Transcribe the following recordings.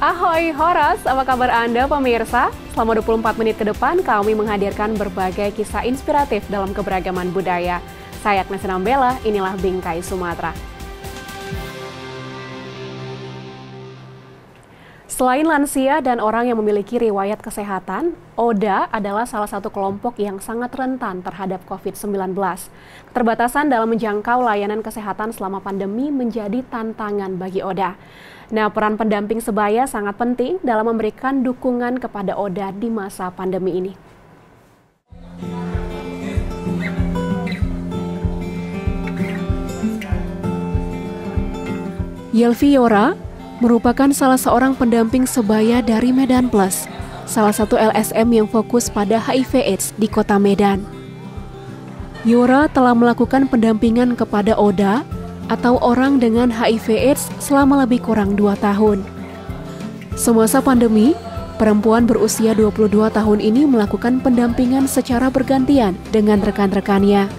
Ahoy Horas, apa kabar Anda pemirsa? Selama 24 menit ke depan kami menghadirkan berbagai kisah inspiratif dalam keberagaman budaya. Saya Agnes Nambela, inilah Bingkai Sumatera. Selain lansia dan orang yang memiliki riwayat kesehatan, ODA adalah salah satu kelompok yang sangat rentan terhadap COVID-19. Keterbatasan dalam menjangkau layanan kesehatan selama pandemi menjadi tantangan bagi ODA. Nah, peran pendamping sebaya sangat penting dalam memberikan dukungan kepada ODA di masa pandemi ini. Yelvi Yora merupakan salah seorang pendamping sebaya dari Medan Plus, salah satu LSM yang fokus pada HIV/AIDS di kota Medan. Yora telah melakukan pendampingan kepada ODA atau orang dengan HIV/AIDS selama lebih kurang 2 tahun. Semasa pandemi, perempuan berusia 22 tahun ini melakukan pendampingan secara bergantian dengan rekan-rekannya.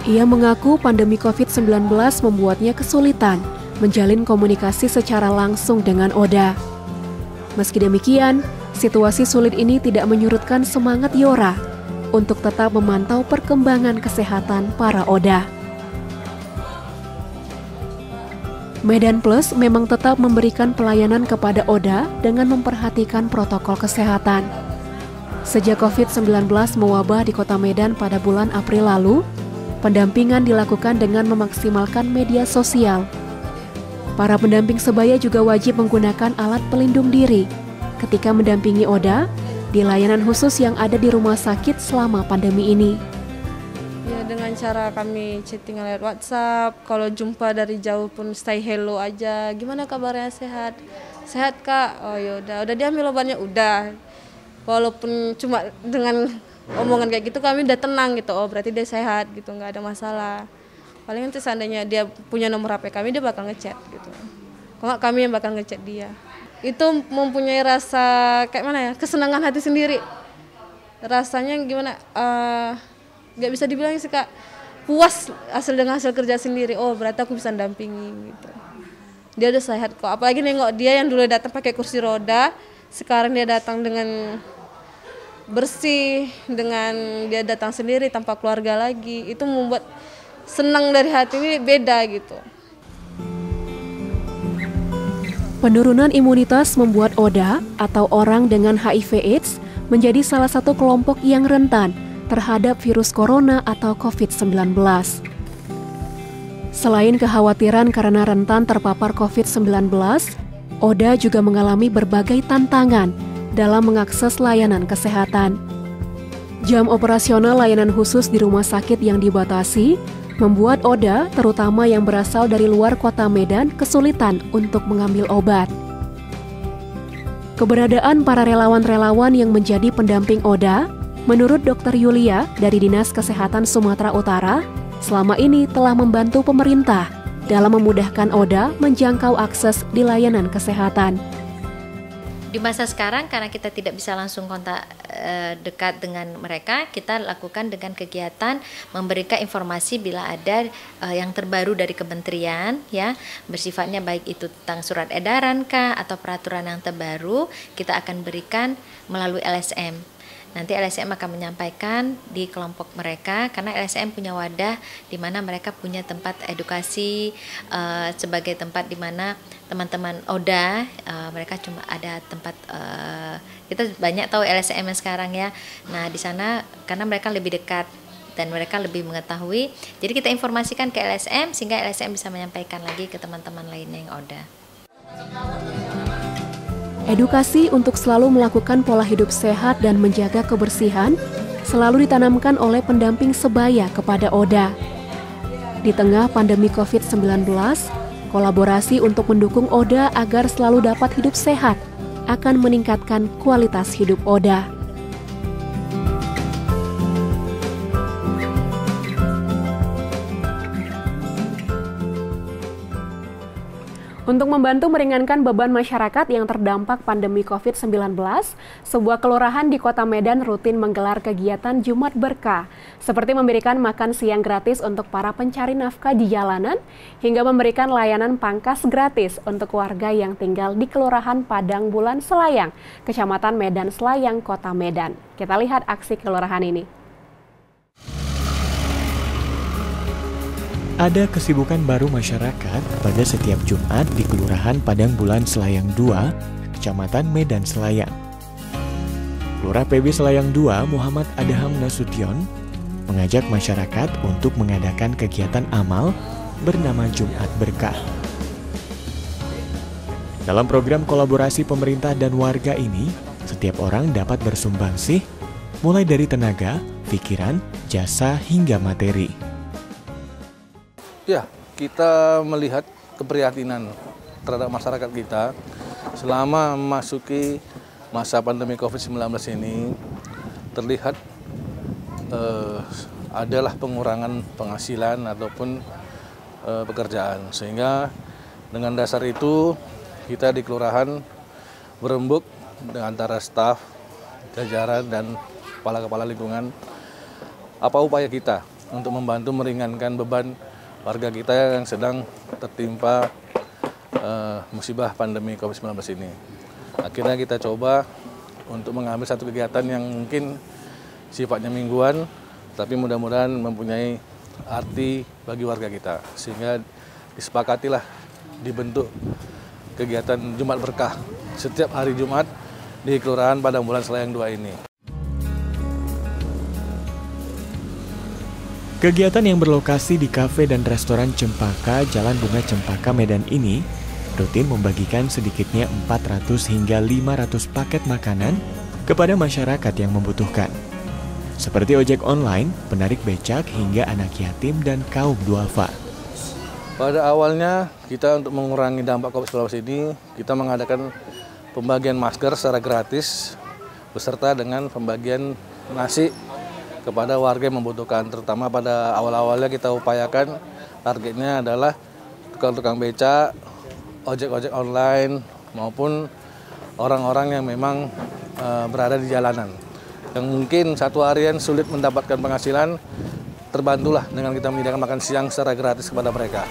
Ia mengaku pandemi COVID-19 membuatnya kesulitan menjalin komunikasi secara langsung dengan ODA. Meski demikian, situasi sulit ini tidak menyurutkan semangat Yora untuk tetap memantau perkembangan kesehatan para ODA. Medan Plus memang tetap memberikan pelayanan kepada ODA dengan memperhatikan protokol kesehatan. Sejak COVID-19 mewabah di kota Medan pada bulan April lalu, pendampingan dilakukan dengan memaksimalkan media sosial. Para pendamping sebaya juga wajib menggunakan alat pelindung diri ketika mendampingi ODA di layanan khusus yang ada di rumah sakit selama pandemi ini. Ya, dengan cara kami chatting lewat WhatsApp, kalau jumpa dari jauh pun stay hello aja. Gimana kabarnya, sehat? Sehat Kak? Oh yaudah, udah diambil obatnya? Udah. Walaupun cuma dengan omongan kayak gitu kami udah tenang gitu. Oh berarti dia sehat gitu, nggak ada masalah. Paling nanti seandainya dia punya nomor HP kami, dia bakal ngechat gitu. Kalau nggak kami yang bakal ngechat dia. Itu mempunyai rasa kayak mana ya, kesenangan hati sendiri. Rasanya gimana? Gak bisa dibilang sih Kak, puas dengan hasil kerja sendiri. Oh berarti aku bisa dampingi gitu. Dia udah sehat kok, apalagi nengok dia yang dulu datang pakai kursi roda, sekarang dia datang dengan bersih, dengan dia datang sendiri tanpa keluarga lagi. Itu membuat senang dari hati, ini beda gitu. Penurunan imunitas membuat ODA atau orang dengan HIV/AIDS menjadi salah satu kelompok yang rentan terhadap virus corona atau COVID-19. Selain kekhawatiran karena rentan terpapar COVID-19, ODA juga mengalami berbagai tantangan dalam mengakses layanan kesehatan. Jam operasional layanan khusus di rumah sakit yang dibatasi membuat ODA, terutama yang berasal dari luar kota Medan, kesulitan untuk mengambil obat. Keberadaan para relawan-relawan yang menjadi pendamping ODA, menurut Dr. Yulia dari Dinas Kesehatan Sumatera Utara, selama ini telah membantu pemerintah dalam memudahkan ODA menjangkau akses di layanan kesehatan. Di masa sekarang karena kita tidak bisa langsung kontak dekat dengan mereka, kita lakukan dengan kegiatan memberikan informasi bila ada yang terbaru dari kementerian ya, bersifatnya baik itu tentang surat edaran kah atau peraturan yang terbaru, kita akan berikan melalui LSM. Nanti LSM akan menyampaikan di kelompok mereka, karena LSM punya wadah di mana mereka punya tempat edukasi sebagai tempat di mana teman-teman ODA, mereka cuma ada tempat, kita banyak tahu LSM sekarang ya. Nah di sana karena mereka lebih dekat dan mereka lebih mengetahui, jadi kita informasikan ke LSM sehingga LSM bisa menyampaikan lagi ke teman-teman lainnya yang ODA. Edukasi untuk selalu melakukan pola hidup sehat dan menjaga kebersihan selalu ditanamkan oleh pendamping sebaya kepada ODA. Di tengah pandemi COVID-19, kolaborasi untuk mendukung ODA agar selalu dapat hidup sehat akan meningkatkan kualitas hidup ODA. Untuk membantu meringankan beban masyarakat yang terdampak pandemi COVID-19, sebuah kelurahan di Kota Medan rutin menggelar kegiatan Jumat Berkah, seperti memberikan makan siang gratis untuk para pencari nafkah di jalanan, hingga memberikan layanan pangkas gratis untuk warga yang tinggal di Kelurahan Padang Bulan Selayang, Kecamatan Medan Selayang, Kota Medan. Kita lihat aksi kelurahan ini. Ada kesibukan baru masyarakat pada setiap Jumat di Kelurahan Padang Bulan Selayang 2, Kecamatan Medan Selayang. Lurah PB Selayang 2, Muhammad Adham Nasution, mengajak masyarakat untuk mengadakan kegiatan amal bernama Jumat Berkah. Dalam program kolaborasi pemerintah dan warga ini, setiap orang dapat bersumbangsi, mulai dari tenaga, pikiran, jasa, hingga materi. Ya, kita melihat keprihatinan terhadap masyarakat kita selama memasuki masa pandemi COVID-19 ini, terlihat adalah pengurangan penghasilan ataupun pekerjaan. Sehingga dengan dasar itu kita di kelurahan berembuk dengan antara staf, jajaran dan kepala-kepala lingkungan apa upaya kita untuk membantu meringankan beban warga kita yang sedang tertimpa musibah pandemi COVID-19 ini. Akhirnya kita coba untuk mengambil satu kegiatan yang mungkin sifatnya mingguan, tapi mudah-mudahan mempunyai arti bagi warga kita. Sehingga disepakatilah dibentuk kegiatan Jumat Berkah setiap hari Jumat di Kelurahan Padang Bulan Selayang 2 ini. Kegiatan yang berlokasi di kafe dan restoran Cempaka, Jalan Bunga Cempaka, Medan ini rutin membagikan sedikitnya 400 hingga 500 paket makanan kepada masyarakat yang membutuhkan. Seperti ojek online, penarik becak, hingga anak yatim dan kaum duafa. Pada awalnya kita untuk mengurangi dampak COVID-19 ini, kita mengadakan pembagian masker secara gratis beserta dengan pembagian nasi kepada warga yang membutuhkan. Terutama pada awal-awalnya kita upayakan targetnya adalah tukang-tukang becak, ojek-ojek online maupun orang-orang yang memang berada di jalanan. Yang mungkin satu harian sulit mendapatkan penghasilan, terbantulah dengan kita menyediakan makan siang secara gratis kepada mereka.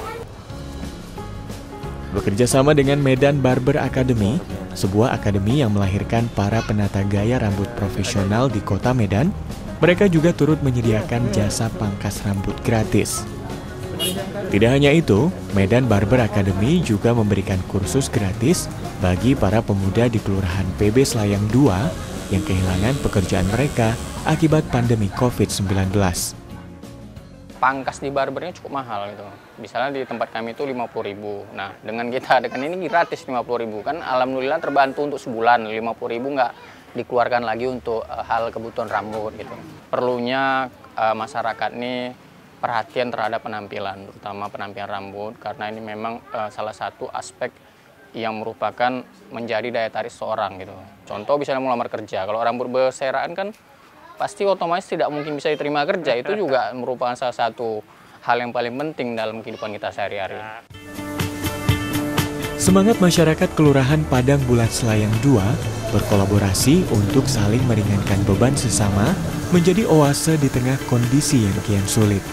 Bekerja sama dengan Medan Barber Academy, sebuah akademi yang melahirkan para penata gaya rambut profesional di Kota Medan, mereka juga turut menyediakan jasa pangkas rambut gratis. Tidak hanya itu, Medan Barber Academy juga memberikan kursus gratis bagi para pemuda di Kelurahan PB Selayang 2 yang kehilangan pekerjaan mereka akibat pandemi COVID-19. Pangkas di barbernya cukup mahal gitu. Misalnya di tempat kami itu 50.000. Nah, dengan kita adakan ini gratis 50.000 kan, alhamdulillah terbantu untuk sebulan. 50.000 nggak dikeluarkan lagi untuk hal kebutuhan rambut gitu. Perlunya masyarakat ini perhatian terhadap penampilan, terutama penampilan rambut, karena ini memang salah satu aspek yang merupakan menjadi daya tarik seorang gitu. Contoh misalnya mau lamar kerja, kalau rambut berserakan kan pasti otomatis tidak mungkin bisa diterima kerja. Itu juga merupakan salah satu hal yang paling penting dalam kehidupan kita sehari-hari. Semangat masyarakat Kelurahan Padang Bulan Selayang 2 berkolaborasi untuk saling meringankan beban sesama menjadi oase di tengah kondisi yang kian sulit.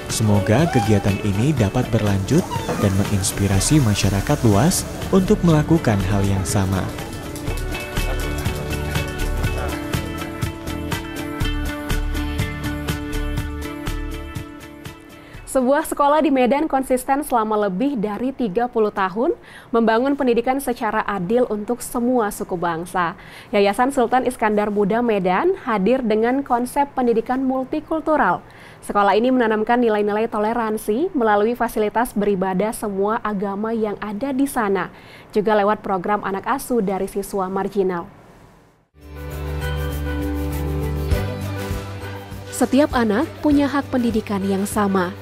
Semoga kegiatan ini dapat berlanjut dan menginspirasi masyarakat luas untuk melakukan hal yang sama. Sebuah sekolah di Medan konsisten selama lebih dari 30 tahun membangun pendidikan secara adil untuk semua suku bangsa. Yayasan Sultan Iskandar Muda Medan hadir dengan konsep pendidikan multikultural. Sekolah ini menanamkan nilai-nilai toleransi melalui fasilitas beribadah semua agama yang ada di sana, juga lewat program anak asuh dari siswa marginal. Setiap anak punya hak pendidikan yang sama.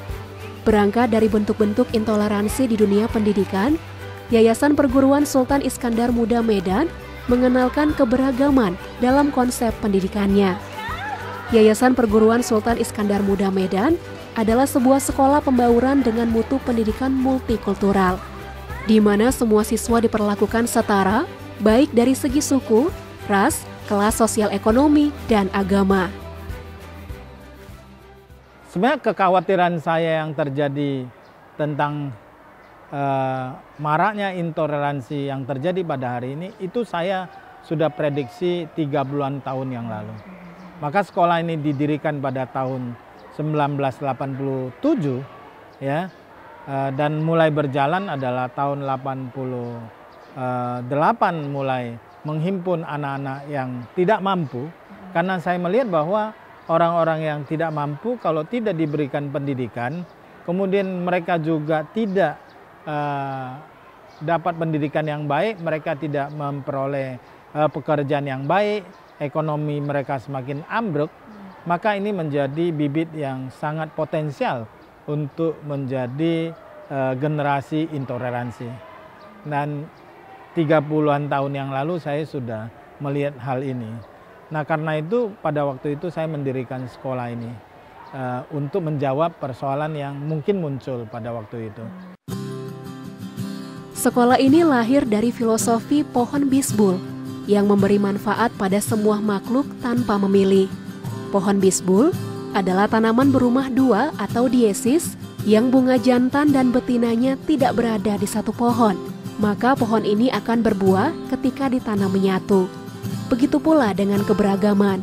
Berangkat dari bentuk-bentuk intoleransi di dunia pendidikan, Yayasan Perguruan Sultan Iskandar Muda Medan mengenalkan keberagaman dalam konsep pendidikannya. Yayasan Perguruan Sultan Iskandar Muda Medan adalah sebuah sekolah pembauran dengan mutu pendidikan multikultural. di mana semua siswa diperlakukan setara, baik dari segi suku, ras, kelas sosial ekonomi, dan agama. Sebenarnya kekhawatiran saya yang terjadi tentang maraknya intoleransi yang terjadi pada hari ini, itu saya sudah prediksi 30-an tahun yang lalu. Maka sekolah ini didirikan pada tahun 1987, ya, dan mulai berjalan adalah tahun 88 mulai menghimpun anak-anak yang tidak mampu, karena saya melihat bahwa orang-orang yang tidak mampu kalau tidak diberikan pendidikan, kemudian mereka juga tidak dapat pendidikan yang baik, mereka tidak memperoleh pekerjaan yang baik, ekonomi mereka semakin ambruk, maka ini menjadi bibit yang sangat potensial untuk menjadi generasi intoleransi. Dan 30-an tahun yang lalu saya sudah melihat hal ini. Nah, karena itu pada waktu itu saya mendirikan sekolah ini untuk menjawab persoalan yang mungkin muncul pada waktu itu. Sekolah ini lahir dari filosofi pohon bisbul yang memberi manfaat pada semua makhluk tanpa memilih. Pohon bisbul adalah tanaman berumah dua atau diesis yang bunga jantan dan betinanya tidak berada di satu pohon. Maka pohon ini akan berbuah ketika ditanam menyatu. Begitu pula dengan keberagaman.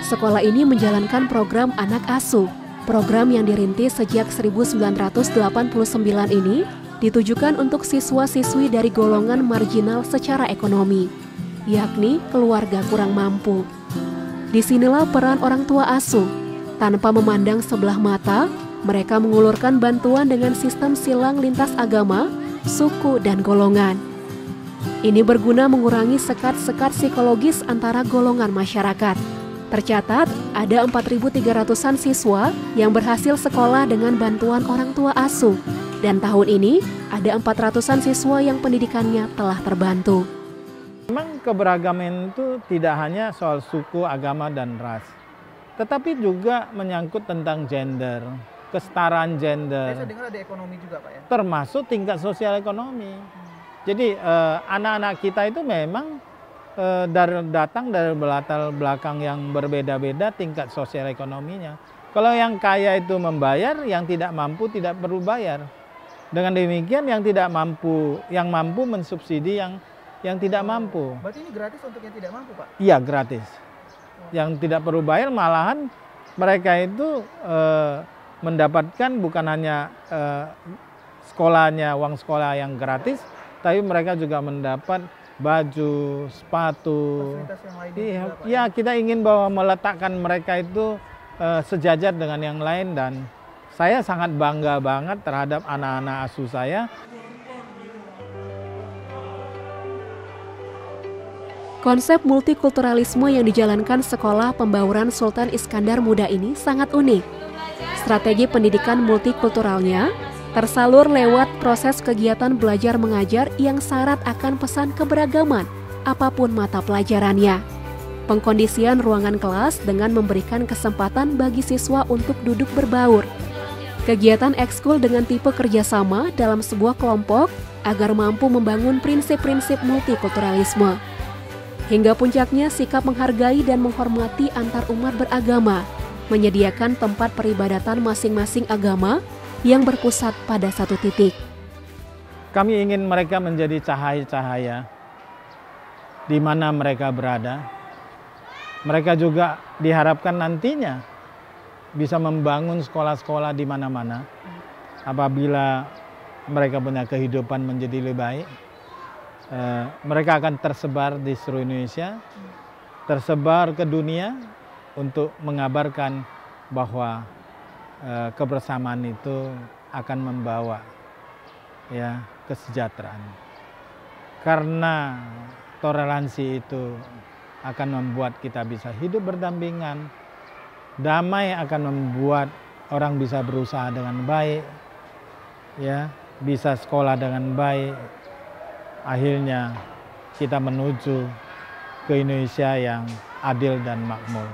Sekolah ini menjalankan program anak asuh. Program yang dirintis sejak 1989 ini ditujukan untuk siswa-siswi dari golongan marginal secara ekonomi, yakni keluarga kurang mampu. Disinilah peran orang tua asuh. Tanpa memandang sebelah mata, mereka mengulurkan bantuan dengan sistem silang lintas agama, suku, dan golongan. Ini berguna mengurangi sekat-sekat psikologis antara golongan masyarakat. Tercatat, ada 4.300-an siswa yang berhasil sekolah dengan bantuan orang tua asuh. Dan tahun ini, ada 400-an siswa yang pendidikannya telah terbantu. Memang keberagaman itu tidak hanya soal suku, agama, dan ras. Tetapi juga menyangkut tentang gender, kesetaraan gender. Saya dengar ada ekonomi juga, Pak, ya? Termasuk tingkat sosial ekonomi. Jadi anak-anak kita itu memang datang dari latar belakang yang berbeda-beda tingkat sosial ekonominya. Kalau yang kaya itu membayar, yang tidak mampu tidak perlu bayar. Dengan demikian yang tidak mampu, yang mampu mensubsidi yang tidak mampu. Berarti ini gratis untuk yang tidak mampu, Pak? Iya, gratis. Yang tidak perlu bayar, malahan mereka itu mendapatkan bukan hanya sekolahnya, uang sekolah yang gratis, tapi mereka juga mendapat baju, sepatu. Iya, ya, kita ingin bahwa meletakkan mereka itu sejajar dengan yang lain, dan saya sangat bangga banget terhadap anak-anak asuh saya. Konsep multikulturalisme yang dijalankan Sekolah Pembauran Sultan Iskandar Muda ini sangat unik. Strategi pendidikan multikulturalnya tersalur lewat proses kegiatan belajar mengajar yang syarat akan pesan keberagaman, apapun mata pelajarannya. Pengkondisian ruangan kelas dengan memberikan kesempatan bagi siswa untuk duduk berbaur. Kegiatan ekskul dengan tipe kerjasama dalam sebuah kelompok agar mampu membangun prinsip-prinsip multikulturalisme. Hingga puncaknya sikap menghargai dan menghormati antar umat beragama, menyediakan tempat peribadatan masing-masing agama yang berpusat pada satu titik. Kami ingin mereka menjadi cahaya-cahaya di mana mereka berada. Mereka juga diharapkan nantinya bisa membangun sekolah-sekolah di mana-mana. Apabila mereka punya kehidupan menjadi lebih baik, mereka akan tersebar di seluruh Indonesia, tersebar ke dunia untuk mengabarkan bahwa kebersamaan itu akan membawa ya kesejahteraan. Karena toleransi itu akan membuat kita bisa hidup berdampingan. Damai akan membuat orang bisa berusaha dengan baik, ya, bisa sekolah dengan baik. Akhirnya kita menuju ke Indonesia yang adil dan makmur.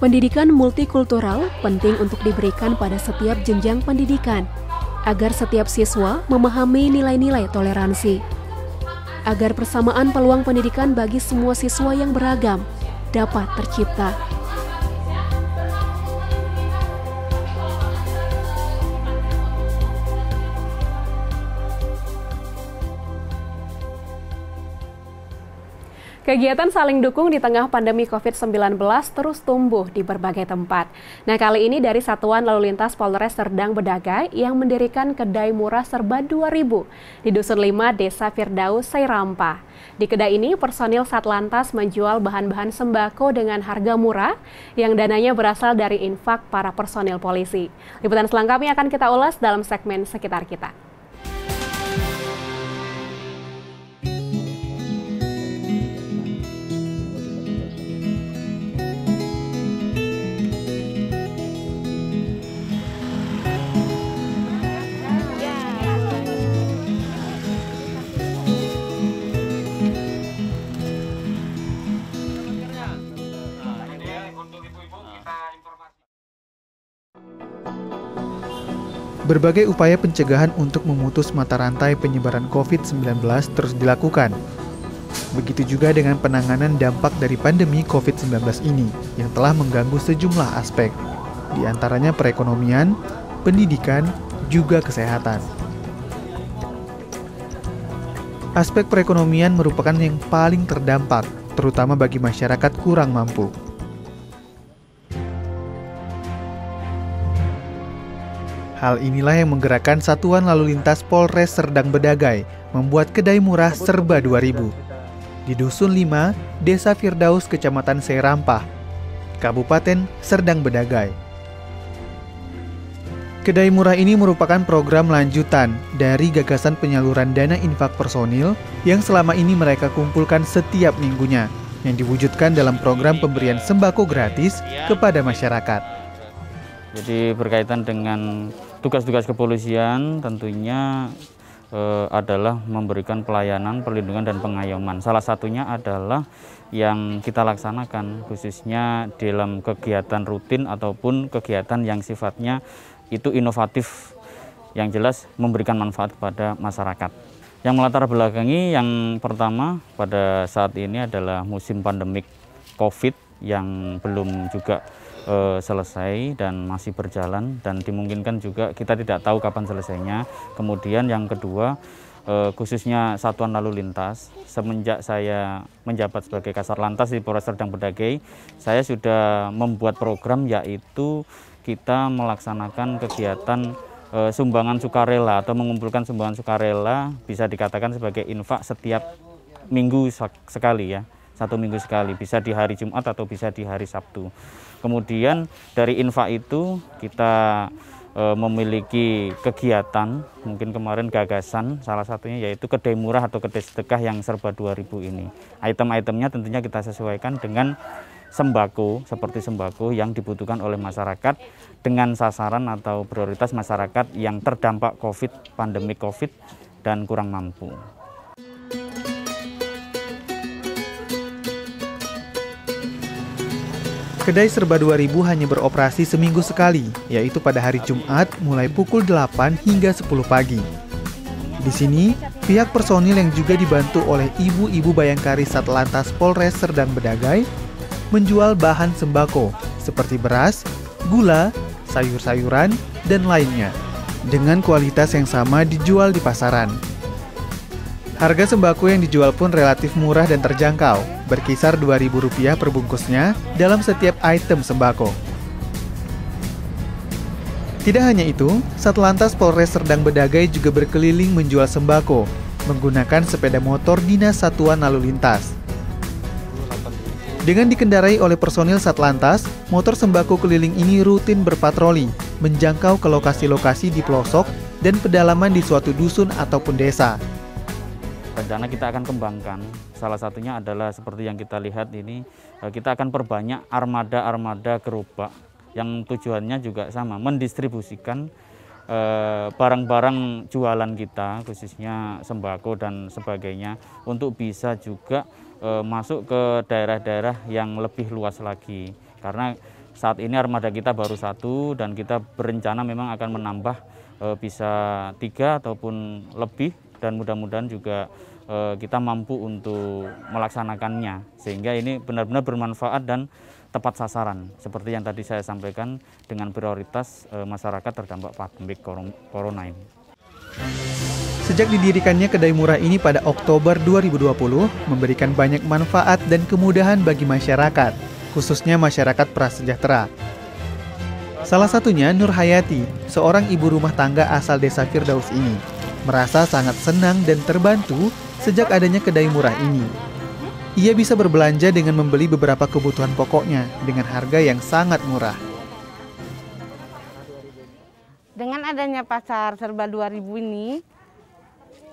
Pendidikan multikultural penting untuk diberikan pada setiap jenjang pendidikan, agar setiap siswa memahami nilai-nilai toleransi. Agar persamaan peluang pendidikan bagi semua siswa yang beragam dapat tercipta. Kegiatan saling dukung di tengah pandemi COVID-19 terus tumbuh di berbagai tempat. Nah, kali ini dari Satuan Lalu Lintas Polres Serdang Bedagai yang mendirikan kedai murah serba 2000 di Dusun 5, Desa Firdaus, Seirampah. Di kedai ini, personil Satlantas menjual bahan-bahan sembako dengan harga murah yang dananya berasal dari infak para personil polisi. Liputan selengkapnya akan kita ulas dalam segmen Sekitar Kita. Berbagai upaya pencegahan untuk memutus mata rantai penyebaran COVID-19 terus dilakukan. Begitu juga dengan penanganan dampak dari pandemi COVID-19 ini yang telah mengganggu sejumlah aspek, di antaranya perekonomian, pendidikan, juga kesehatan. Aspek perekonomian merupakan yang paling terdampak, terutama bagi masyarakat kurang mampu. Hal inilah yang menggerakkan Satuan Lalu Lintas Polres Serdang Bedagai membuat kedai murah serba 2000 di Dusun 5, Desa Firdaus, Kecamatan Seirampah, Kabupaten Serdang Bedagai. Kedai murah ini merupakan program lanjutan dari gagasan penyaluran dana infak personil yang selama ini mereka kumpulkan setiap minggunya, yang diwujudkan dalam program pemberian sembako gratis kepada masyarakat. Jadi berkaitan dengan tugas-tugas kepolisian tentunya adalah memberikan pelayanan, perlindungan, dan pengayoman. Salah satunya adalah yang kita laksanakan khususnya dalam kegiatan rutin ataupun kegiatan yang sifatnya itu inovatif, yang jelas memberikan manfaat kepada masyarakat. Yang melatar belakangi yang pertama pada saat ini adalah musim pandemik COVID yang belum juga selesai dan masih berjalan, dan dimungkinkan juga kita tidak tahu kapan selesainya. Kemudian yang kedua, khususnya Satuan Lalu Lintas, semenjak saya menjabat sebagai Kasar Lantas di Polres Serdang Bedagai, saya sudah membuat program, yaitu kita melaksanakan kegiatan sumbangan sukarela atau mengumpulkan sumbangan sukarela, bisa dikatakan sebagai infak setiap minggu sekali ya. 1 minggu sekali, bisa di hari Jumat atau bisa di hari Sabtu. Kemudian dari infak itu kita memiliki kegiatan, mungkin kemarin gagasan salah satunya yaitu kedai murah atau kedai sedekah yang serba 2000 ini. Item-itemnya tentunya kita sesuaikan dengan sembako, seperti sembako yang dibutuhkan oleh masyarakat dengan sasaran atau prioritas masyarakat yang terdampak COVID, pandemi COVID, dan kurang mampu. Kedai serba 2000 hanya beroperasi seminggu sekali, yaitu pada hari Jumat mulai pukul 8 hingga 10 pagi. Di sini, pihak personil yang juga dibantu oleh ibu-ibu Bayangkari Satlantas Polres Serdang Bedagai menjual bahan sembako seperti beras, gula, sayur-sayuran, dan lainnya. Dengan kualitas yang sama dijual di pasaran. Harga sembako yang dijual pun relatif murah dan terjangkau, berkisar Rp2.000 per bungkusnya dalam setiap item sembako. Tidak hanya itu, Satlantas Polres Serdang Bedagai juga berkeliling menjual sembako menggunakan sepeda motor Dinas Satuan Lalu Lintas. Dengan dikendarai oleh personil Satlantas, motor sembako keliling ini rutin berpatroli, menjangkau ke lokasi-lokasi di pelosok dan pedalaman di suatu dusun ataupun desa. Rencana kita akan kembangkan, salah satunya adalah seperti yang kita lihat ini, kita akan perbanyak armada-armada gerobak yang tujuannya juga sama, mendistribusikan barang-barang jualan kita, khususnya sembako dan sebagainya, untuk bisa juga masuk ke daerah-daerah yang lebih luas lagi. Karena saat ini armada kita baru 1 dan kita berencana memang akan menambah bisa 3 ataupun lebih, dan mudah-mudahan juga kita mampu untuk melaksanakannya sehingga ini benar-benar bermanfaat dan tepat sasaran seperti yang tadi saya sampaikan dengan prioritas masyarakat terdampak pandemi corona ini. Sejak didirikannya kedai murah ini pada Oktober 2020 memberikan banyak manfaat dan kemudahan bagi masyarakat, khususnya masyarakat prasejahtera. Salah satunya Nur Hayati, seorang ibu rumah tangga asal desa Firdaus ini, merasa sangat senang dan terbantu sejak adanya kedai murah ini. Ia bisa berbelanja dengan membeli beberapa kebutuhan pokoknya dengan harga yang sangat murah. Dengan adanya pasar serba 2000 ini,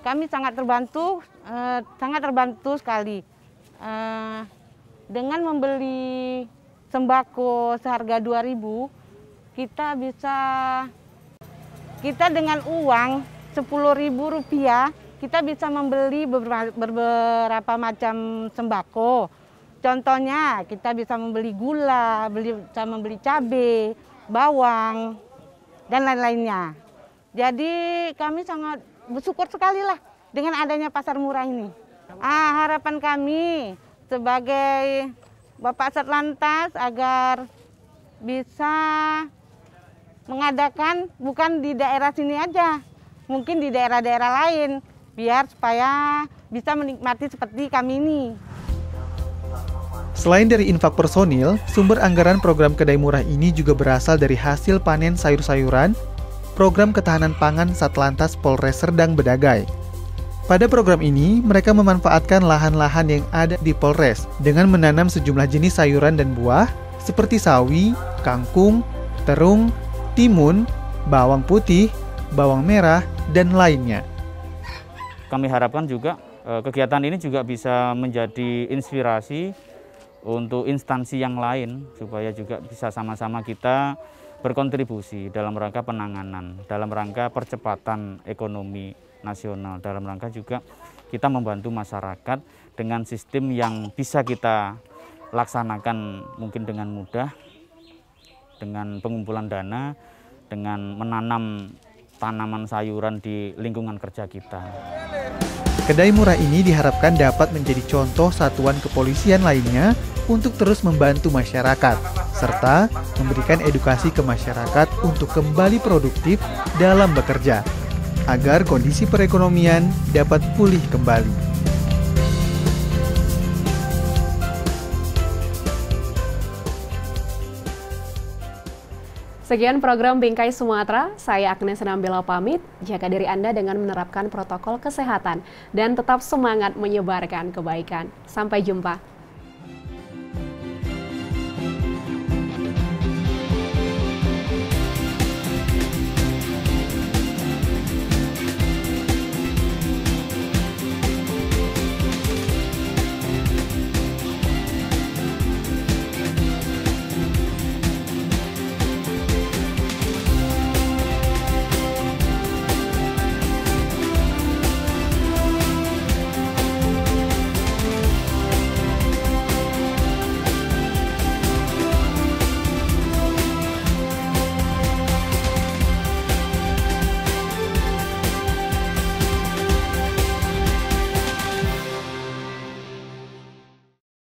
kami sangat terbantu sekali. Dengan membeli sembako seharga 2000, kita dengan uang 10.000 rupiah, kita bisa membeli beberapa macam sembako. Contohnya, kita bisa membeli gula, bisa membeli cabai, bawang, dan lain-lainnya. Jadi kami sangat bersyukur sekali lah dengan adanya pasar murah ini. Harapan kami sebagai Bapak Satlantas agar bisa mengadakan bukan di daerah sini aja, mungkin di daerah-daerah lain, biar supaya bisa menikmati seperti kami ini. Selain dari infak personil, sumber anggaran program kedai murah ini juga berasal dari hasil panen sayur-sayuran, program ketahanan pangan Satlantas Polres Serdang Bedagai. Pada program ini, mereka memanfaatkan lahan-lahan yang ada di Polres dengan menanam sejumlah jenis sayuran dan buah seperti sawi, kangkung, terung, timun, bawang putih, bawang merah, dan lainnya. Kami harapkan juga kegiatan ini juga bisa menjadi inspirasi untuk instansi yang lain supaya juga bisa sama-sama kita berkontribusi dalam rangka penanganan, dalam rangka percepatan ekonomi nasional, dalam rangka juga kita membantu masyarakat dengan sistem yang bisa kita laksanakan mungkin dengan mudah, dengan pengumpulan dana, dengan menanam tanaman sayuran di lingkungan kerja kita. Kedai murah ini diharapkan dapat menjadi contoh satuan kepolisian lainnya untuk terus membantu masyarakat, serta memberikan edukasi ke masyarakat untuk kembali produktif dalam bekerja, agar kondisi perekonomian dapat pulih kembali. Sekian program Bingkai Sumatera, saya Agnes Nambela pamit, jaga diri Anda dengan menerapkan protokol kesehatan dan tetap semangat menyebarkan kebaikan. Sampai jumpa.